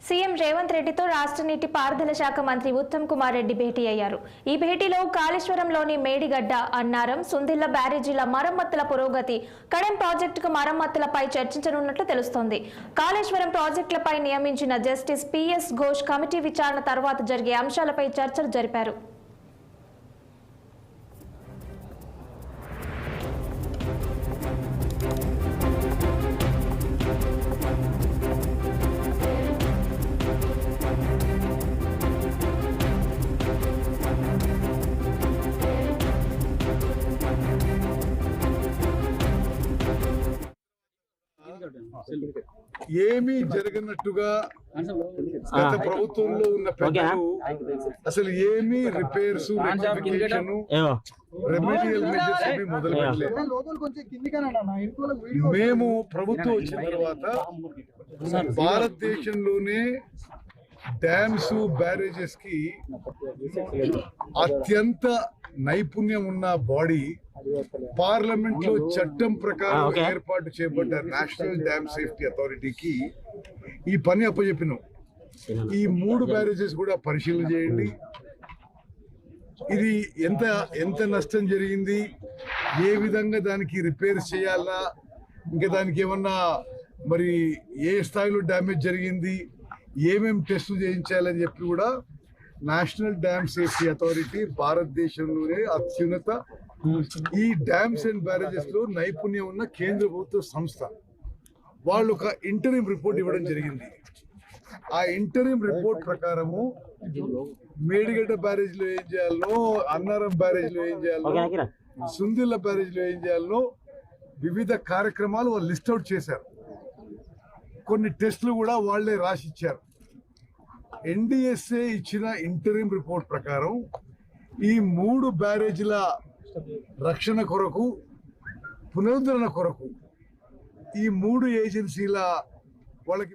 CM Revanth రెడ్డితో రాష్ట్ర నీటి పారుదల శాఖ మంత్రి ఉత్తమ్ కుమార్ రెడ్డి భేటీ అయ్యారు. ఈ భేటీలో కాళేశ్వరంలోని మేడిగడ్డ, అన్నారం, సుందిళ్ల బ్యారేజీల మరమ్మతుల పురోగతి, కడెం ప్రాజెక్టుకు మరమ్మతులపై చర్చించనున్నట్లు తెలుస్తోంది. కాళేశ్వరం ప్రాజెక్టులపై నియమించిన జస్టిస్ పిఎస్ ఘోష్ కమిటీ విచారణ తర్వాత జరిగే అంశాలపై చర్చలు జరిపారు. ఏమీ జరగనట్టుగా గత ప్రభుత్వంలో ఉన్న పెద్దలు అసలు ఏమీ రిపేర్స్, రెమెడియల్ మెజర్స్ ఏమీ మొదలు పెట్టలేదు. మేము ప్రభుత్వం వచ్చిన తర్వాత భారతదేశంలోనే డ్యామ్స్, బ్యారేజెస్ కి అత్యంత నైపుణ్యం ఉన్న బాడీ పార్లమెంట్ లో చట్టం ప్రకారం ఏర్పాటు చేయబడ్డ నేషనల్ డ్యామ్ సేఫ్టీ అథారిటీకి ఈ పని అప్పచెప్పినాం. ఈ 3 బ్యారేజెస్ కూడా పరిశీలన చేయండి. ఇది ఎంత నష్టం జరిగింది, ఏ విధంగా దానికి రిపేర్స్ చేయాలా, ఇంకా దానికి ఏమన్నా మరి ఏ స్థాయిలో డ్యామేజ్ జరిగింది, ఏమేమి టెస్టులు చేయించాలని చెప్పి కూడా నేషనల్ డ్యామ్ సేఫ్టీ అథారిటీ భారతదేశంలోనే అత్యున్నత ఈ డ్యామ్స్ అండ్ బ్యారేజెస్ లో నైపుణ్యం ఉన్న కేంద్ర ప్రభుత్వ సంస్థ. వాళ్ళు ఒక ఇంటరిమ్ రిపోర్ట్ ఇవ్వడం జరిగింది. ఆ ఇంటరిమ్ రిపోర్ట్ ప్రకారము మేడిగడ్డ బ్యారేజ్ లో ఏం చేయాలో, అన్నారం బ్యారేజ్ లో ఏం చేయాలో, సుందిళ్ల బ్యారేజ్ లో ఏం చేయాలో వివిధ కార్యక్రమాలు వాళ్ళు లిస్ట్ అవుట్ చేశారు. కొన్ని టెస్టులు కూడా వాళ్లే రాసిచ్చారు. ఎన్డీఎస్ఏ ఇచ్చిన ఇంటరిమ్ రిపోర్ట్ ప్రకారం ఈ 3 బ్యారేజీల రక్షణ కొరకు, పునరుద్ధరణ కొరకు ఈ 3 ఏజెన్సీల వాళ్ళకి